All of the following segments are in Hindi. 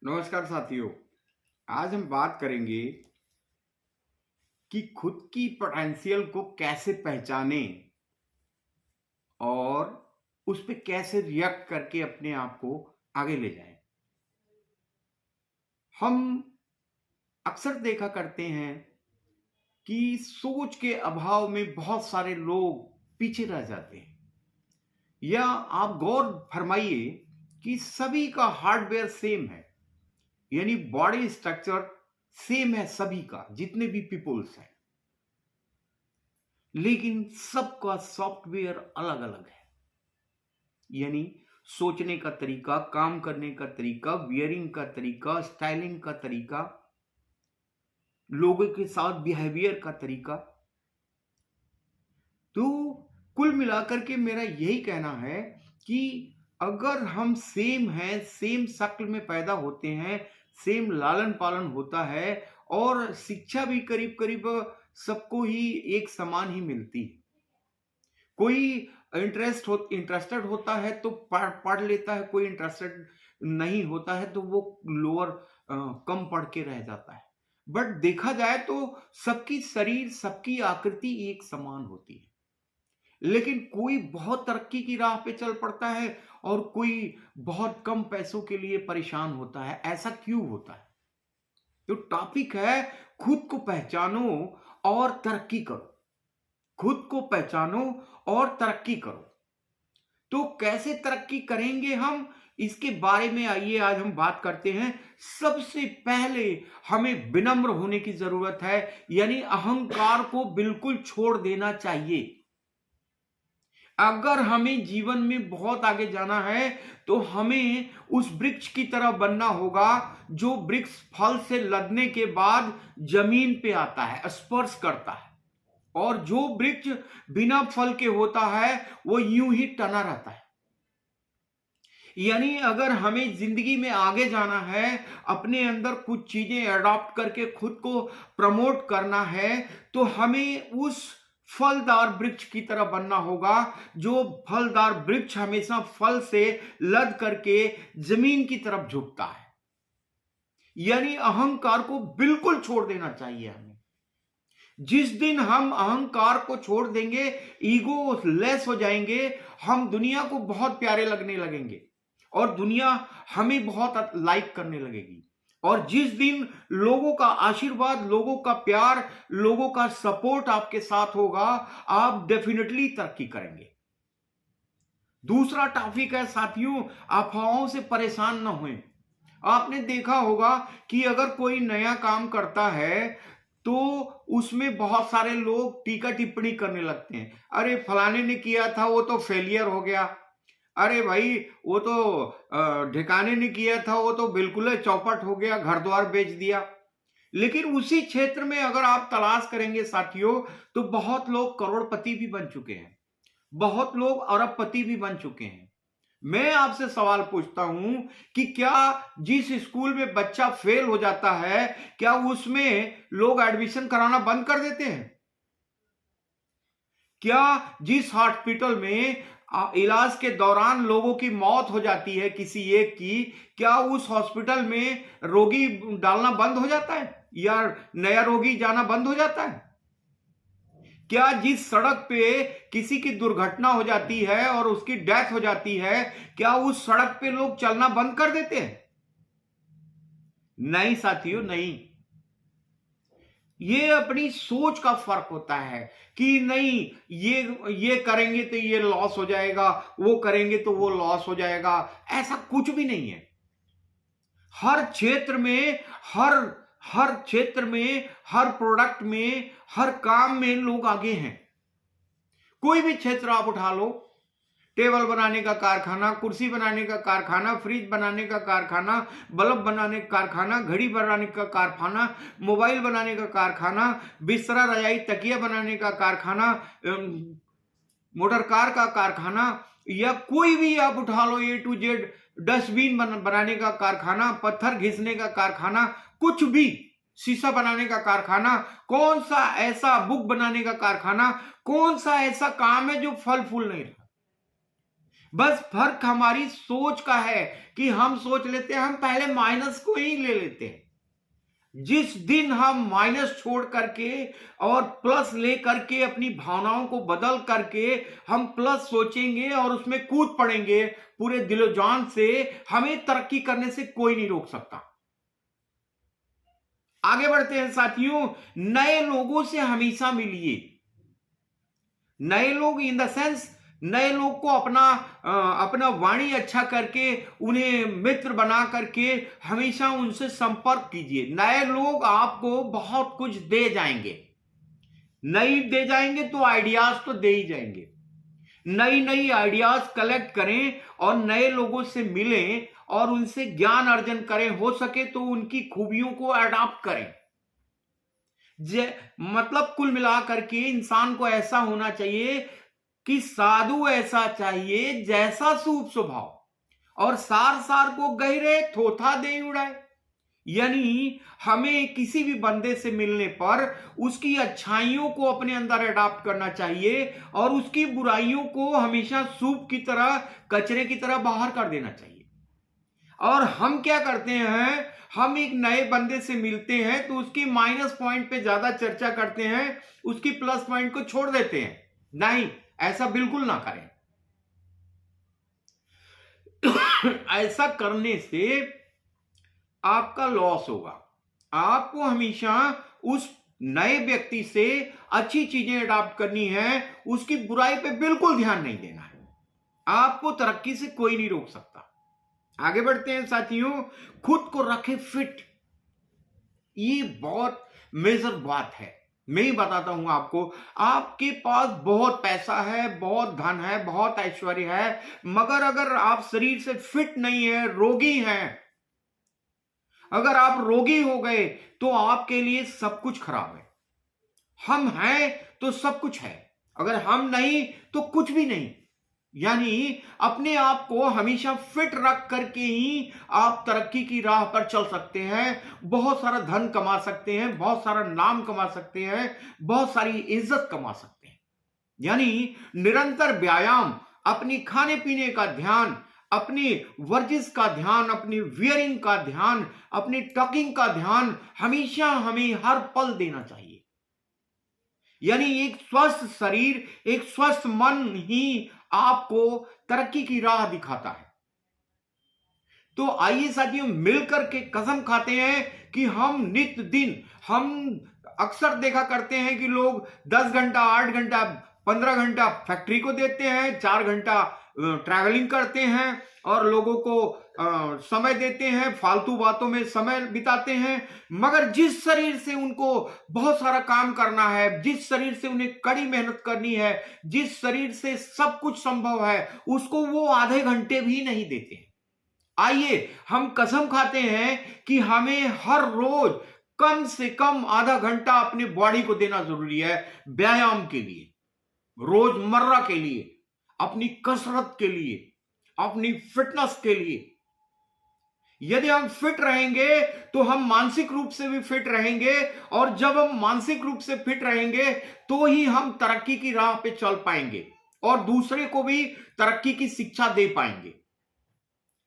नमस्कार साथियों। आज हम बात करेंगे कि खुद की पोटेंशियल को कैसे पहचानें और उस पे कैसे रिएक्ट करके अपने आप को आगे ले जाएं। हम अक्सर देखा करते हैं कि सोच के अभाव में बहुत सारे लोग पीछे रह जाते हैं, या आप गौर फरमाइए कि सभी का हार्डवेयर सेम है, यानी बॉडी स्ट्रक्चर सेम है सभी का, जितने भी पीपुल्स हैं, लेकिन सबका सॉफ्टवेयर अलग अलग है। यानी सोचने का तरीका, काम करने का तरीका, वियरिंग का तरीका, स्टाइलिंग का तरीका, लोगों के साथ बिहेवियर का तरीका। तो कुल मिलाकर के मेरा यही कहना है कि अगर हम सेम हैं, सेम शक्ल में पैदा होते हैं, सेम लालन पालन होता है और शिक्षा भी करीब करीब सबको ही एक समान ही मिलती है। कोई इंटरेस्टेड होता है तो पढ़ लेता है, कोई इंटरेस्टेड नहीं होता है तो वो लोअर कम पढ़ के रह जाता है। बट देखा जाए तो सबकी शरीर, सबकी आकृति एक समान होती है, लेकिन कोई बहुत तरक्की की राह पे चल पड़ता है और कोई बहुत कम पैसों के लिए परेशान होता है। ऐसा क्यों होता है? तो टॉपिक है, खुद को पहचानो और तरक्की करो। खुद को पहचानो और तरक्की करो। तो कैसे तरक्की करेंगे हम, इसके बारे में आइए आज हम बात करते हैं। सबसे पहले हमें विनम्र होने की जरूरत है, यानी अहंकार को बिल्कुल छोड़ देना चाहिए। अगर हमें जीवन में बहुत आगे जाना है तो हमें उस वृक्ष की तरह बनना होगा जो वृक्ष फल से लदने के बाद जमीन पे आता है, स्पर्श करता है। और जो वृक्ष बिना फल के होता है वो यूं ही तना रहता है। यानी अगर हमें जिंदगी में आगे जाना है, अपने अंदर कुछ चीजें अडॉप्ट करके खुद को प्रमोट करना है, तो हमें उस फलदार वृक्ष की तरह बनना होगा। जो फलदार वृक्ष हमेशा फल से लद करके जमीन की तरफ झुकता है। यानी अहंकार को बिल्कुल छोड़ देना चाहिए हमें। जिस दिन हम अहंकार को छोड़ देंगे, ईगो लेस हो जाएंगे, हम दुनिया को बहुत प्यारे लगने लगेंगे और दुनिया हमें बहुत लाइक करने लगेगी। और जिस दिन लोगों का आशीर्वाद, लोगों का प्यार, लोगों का सपोर्ट आपके साथ होगा, आप डेफिनेटली तरक्की करेंगे। दूसरा टॉपिक है साथियों, अफवाहों से परेशान ना होएं। आपने देखा होगा कि अगर कोई नया काम करता है तो उसमें बहुत सारे लोग टीका टिप्पणी करने लगते हैं। अरे फलाने ने किया था वो तो फेलियर हो गया, अरे भाई वो तो ढिकाने ने किया था वो तो बिल्कुल चौपट हो गया, घर द्वार बेच दिया। लेकिन उसी क्षेत्र में अगर आप तलाश करेंगे साथियों, तो बहुत लोग करोड़पति भी बन चुके हैं, बहुत लोग अरबपति भी बन चुके हैं। मैं आपसे सवाल पूछता हूं कि क्या जिस स्कूल में बच्चा फेल हो जाता है, क्या उसमें लोग एडमिशन कराना बंद कर देते हैं? क्या जिस हॉस्पिटल में इलाज के दौरान लोगों की मौत हो जाती है किसी एक की, क्या उस हॉस्पिटल में रोगी डालना बंद हो जाता है या नया रोगी जाना बंद हो जाता है? क्या जिस सड़क पे किसी की दुर्घटना हो जाती है और उसकी डेथ हो जाती है, क्या उस सड़क पे लोग चलना बंद कर देते हैं? नहीं साथियों, नहीं। ये अपनी सोच का फर्क होता है कि नहीं, ये करेंगे तो ये लॉस हो जाएगा, वो करेंगे तो वो लॉस हो जाएगा। ऐसा कुछ भी नहीं है। हर क्षेत्र में, हर हर क्षेत्र में, हर प्रोडक्ट में, हर काम में लोग आगे हैं। कोई भी क्षेत्र आप उठा लो, टेबल बनाने का कारखाना, कुर्सी बनाने का कारखाना, फ्रिज बनाने का कारखाना, बल्ब बनाने का कारखाना, घड़ी बनाने का कारखाना, मोबाइल बनाने का कारखाना, बिस्तरा, रजाई, तकिया बनाने का कारखाना, मोटर कार का कारखाना, या कोई भी आप उठा लो, ए टू जेड, डस्टबिन बनाने का कारखाना, पत्थर घिसने का कारखाना, कुछ भी, शीशा बनाने का कारखाना, कौन सा ऐसा बुक बनाने का कारखाना, कौन सा ऐसा काम है जो फल फूल नहीं रहा? बस फर्क हमारी सोच का है कि हम सोच लेते हैं, हम पहले माइनस को ही ले लेते हैं। जिस दिन हम माइनस छोड़ करके और प्लस ले करके अपनी भावनाओं को बदल करके हम प्लस सोचेंगे और उसमें कूद पड़ेंगे पूरे दिलो जान से, हमें तरक्की करने से कोई नहीं रोक सकता। आगे बढ़ते हैं साथियों। नए लोगों से हमेशा मिलिए। नए लोग इन द सेंस, नए लोग को अपना वाणी अच्छा करके उन्हें मित्र बना करके हमेशा उनसे संपर्क कीजिए। नए लोग आपको बहुत कुछ दे जाएंगे, नई दे जाएंगे तो आइडियाज तो दे ही जाएंगे। नई नई आइडियाज कलेक्ट करें और नए लोगों से मिलें और उनसे ज्ञान अर्जन करें। हो सके तो उनकी खूबियों को अडॉप्ट करें। मतलब कुल मिलाकर के इंसान को ऐसा होना चाहिए कि साधु ऐसा चाहिए जैसा सूप स्वभाव, और सार सार को गहरे थोथा दे उड़ाए। यानी हमें किसी भी बंदे से मिलने पर उसकी अच्छाइयों को अपने अंदर अडॉप्ट करना चाहिए और उसकी बुराइयों को हमेशा सूप की तरह, कचरे की तरह बाहर कर देना चाहिए। और हम क्या करते हैं, हम एक नए बंदे से मिलते हैं तो उसकी माइनस पॉइंट पे ज्यादा चर्चा करते हैं, उसकी प्लस पॉइंट को छोड़ देते हैं। नहीं, ऐसा बिल्कुल ना करें। ऐसा करने से आपका लॉस होगा। आपको हमेशा उस नए व्यक्ति से अच्छी चीजें अडॉप्ट करनी है, उसकी बुराई पे बिल्कुल ध्यान नहीं देना है। आपको तरक्की से कोई नहीं रोक सकता। आगे बढ़ते हैं साथियों। खुद को रखें फिट। ये बहुत मेजर बात है। मैं ही बताता हूं आपको। आपके पास बहुत पैसा है, बहुत धन है, बहुत ऐश्वर्य है, मगर अगर आप शरीर से फिट नहीं है, रोगी हैं, अगर आप रोगी हो गए तो आपके लिए सब कुछ खराब है। हम हैं तो सब कुछ है, अगर हम नहीं तो कुछ भी नहीं। यानी अपने आप को हमेशा फिट रख करके ही आप तरक्की की राह पर चल सकते हैं, बहुत सारा धन कमा सकते हैं, बहुत सारा नाम कमा सकते हैं, बहुत सारी इज्जत कमा सकते हैं। यानी निरंतर व्यायाम, अपनी खाने पीने का ध्यान, अपनी वर्जिश का ध्यान, अपनी वियरिंग का ध्यान, अपनी टॉकिंग का ध्यान हमेशा हमें हर पल देना चाहिए। यानी एक स्वस्थ शरीर, एक स्वस्थ मन ही आपको तरक्की की राह दिखाता है। तो आइए साथियों, मिलकर के कसम खाते हैं कि हम नित्य दिन, हम अक्सर देखा करते हैं कि लोग 10 घंटा, 8 घंटा, 15 घंटा फैक्ट्री को देते हैं, 4 घंटा ट्रैवलिंग करते हैं और लोगों को समय देते हैं, फालतू बातों में समय बिताते हैं। मगर जिस शरीर से उनको बहुत सारा काम करना है, जिस शरीर से उन्हें कड़ी मेहनत करनी है, जिस शरीर से सब कुछ संभव है, उसको वो आधे घंटे भी नहीं देते हैं। आइए हम कसम खाते हैं कि हमें हर रोज कम से कम आधा घंटा अपनी बॉडी को देना जरूरी है, व्यायाम के लिए, रोजमर्रा के लिए, अपनी कसरत के लिए, अपनी फिटनेस के लिए। यदि हम फिट रहेंगे तो हम मानसिक रूप से भी फिट रहेंगे, और जब हम मानसिक रूप से फिट रहेंगे तो ही हम तरक्की की राह पे चल पाएंगे और दूसरे को भी तरक्की की शिक्षा दे पाएंगे।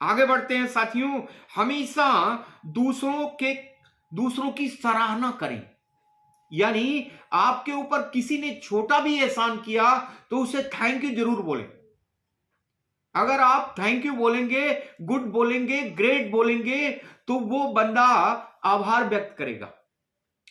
आगे बढ़ते हैं साथियों। हमेशा दूसरों की सराहना करें। यानी आपके ऊपर किसी ने छोटा भी एहसान किया तो उसे थैंक यू जरूर बोलें। अगर आप थैंक यू बोलेंगे, गुड बोलेंगे, ग्रेट बोलेंगे, तो वो बंदा आभार व्यक्त करेगा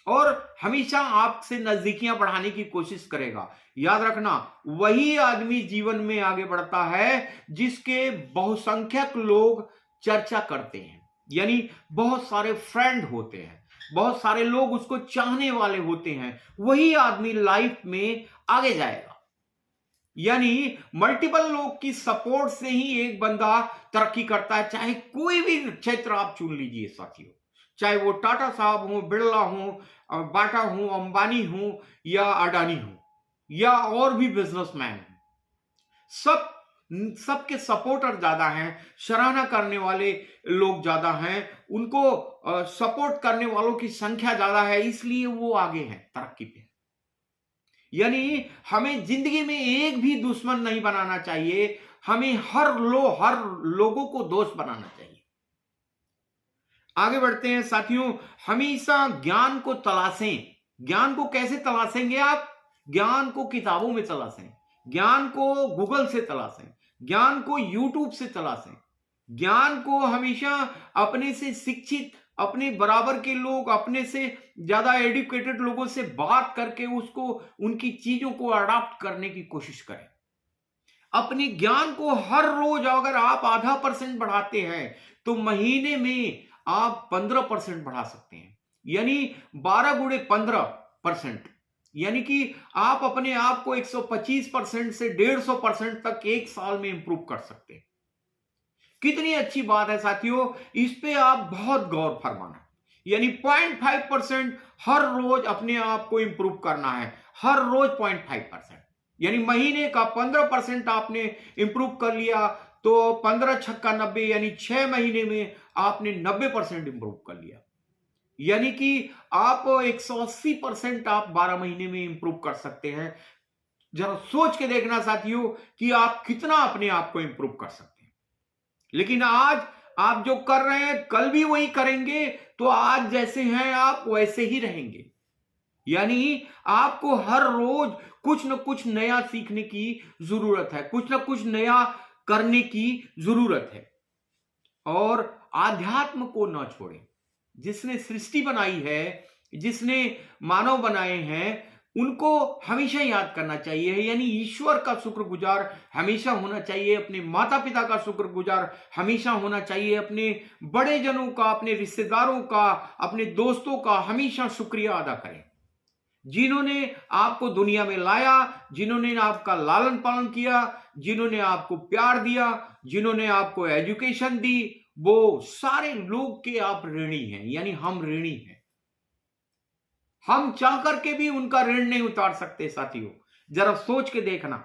और हमेशा आपसे नजदीकियां बढ़ाने की कोशिश करेगा। याद रखना, वही आदमी जीवन में आगे बढ़ता है जिसके बहुसंख्यक लोग चर्चा करते हैं। यानी बहुत सारे फ्रेंड होते हैं, बहुत सारे लोग उसको चाहने वाले होते हैं, वही आदमी लाइफ में आगे जाएगा। यानी मल्टीपल लोग की सपोर्ट से ही एक बंदा तरक्की करता है। चाहे कोई भी क्षेत्र आप चुन लीजिए साथियों, चाहे वो टाटा साहब हो, बिरला हो, बाटा हो, अंबानी हो या अडानी हो या और भी बिजनेसमैन हो, सबके सपोर्टर ज्यादा हैं, सराहना करने वाले लोग ज्यादा हैं, उनको सपोर्ट करने वालों की संख्या ज्यादा है, इसलिए वो आगे हैं तरक्की पे। यानी हमें जिंदगी में एक भी दुश्मन नहीं बनाना चाहिए। हमें हर लोगों को दोस्त बनाना चाहिए। आगे बढ़ते हैं साथियों, हमेशा ज्ञान को तलाशें। ज्ञान को कैसे तलाशेंगे आप? ज्ञान को किताबों में तलाशें, ज्ञान को गूगल से तलाशें, ज्ञान को यूट्यूब से तलाशें, ज्ञान को हमेशा अपने से शिक्षित, अपने बराबर के लोग, अपने से ज्यादा एजुकेटेड लोगों से बात करके उसको, उनकी चीजों को अडॉप्ट करने की कोशिश करें। अपने ज्ञान को हर रोज अगर आप ½ % बढ़ाते हैं तो महीने में आप 15% बढ़ा सकते हैं, यानी 12 गुणे 15%, यानी कि आप अपने आप को 125% से 150% तक एक साल में इंप्रूव कर सकते हैं। कितनी अच्छी बात है साथियों, इस पे आप बहुत गौर फरमाना। यानी 0.5% हर रोज अपने आप को इंप्रूव करना है, हर रोज 0.5%, यानी महीने का 15% आपने इंप्रूव कर लिया तो 15 छक्का 90, यानी 6 महीने में आपने 90% इंप्रूव कर लिया, यानी कि आप 180% आप 12 महीने में इंप्रूव कर सकते हैं। जरा सोच के देखना साथियों कि आप कितना अपने आप को इंप्रूव कर सकते हैं। लेकिन आज आप जो कर रहे हैं कल भी वही करेंगे तो आज जैसे हैं आप वैसे ही रहेंगे। यानी आपको हर रोज कुछ न कुछ नया सीखने की जरूरत है, कुछ न कुछ नया करने की जरूरत है। और आध्यात्म को न छोड़ें। जिसने सृष्टि बनाई है, जिसने मानव बनाए हैं, उनको हमेशा याद करना चाहिए, यानी ईश्वर का शुक्रगुजार हमेशा होना चाहिए, अपने माता पिता का शुक्रगुजार हमेशा होना चाहिए, अपने बड़े जनों का, अपने रिश्तेदारों का, अपने दोस्तों का हमेशा शुक्रिया अदा करें, जिन्होंने आपको दुनिया में लाया, जिन्होंने आपका लालन पालन किया, जिन्होंने आपको प्यार दिया, जिन्होंने आपको एजुकेशन दी, वो सारे लोग के आप ऋणी हैं, यानी हम ऋणी हैं। हम चाह करके भी उनका ऋण नहीं उतार सकते साथियों। जरा सोच के देखना,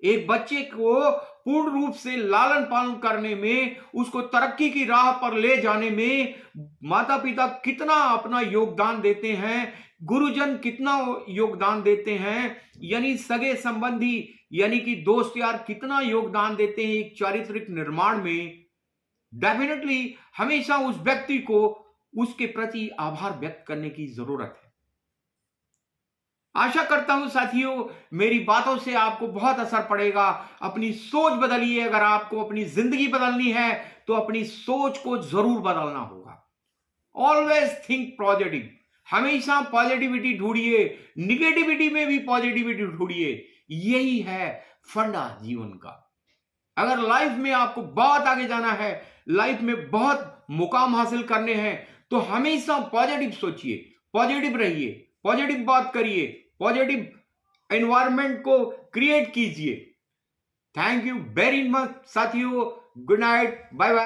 एक बच्चे को पूर्ण रूप से लालन पालन करने में, उसको तरक्की की राह पर ले जाने में माता पिता कितना अपना योगदान देते हैं, गुरुजन कितना योगदान देते हैं, यानी सगे संबंधी यानी कि दोस्त यार कितना योगदान देते हैं एक चारित्रिक निर्माण में। डेफिनेटली हमेशा उस व्यक्ति को उसके प्रति आभार व्यक्त करने की जरूरत है। आशा करता हूं साथियों मेरी बातों से आपको बहुत असर पड़ेगा। अपनी सोच बदलिए। अगर आपको अपनी जिंदगी बदलनी है तो अपनी सोच को जरूर बदलना होगा। ऑलवेज थिंक पॉजिटिव, हमेशा पॉजिटिविटी ढूंढिए, निगेटिविटी में भी पॉजिटिविटी ढूंढिए। यही है फंडा जीवन का। अगर लाइफ में आपको बहुत आगे जाना है, लाइफ में बहुत मुकाम हासिल करने हैं, तो हमेशा पॉजिटिव सोचिए, पॉजिटिव रहिए, पॉजिटिव बात करिए, पॉजिटिव एनवायरनमेंट को क्रिएट कीजिए। थैंक यू वेरी मच साथियों। Good night, bye bye.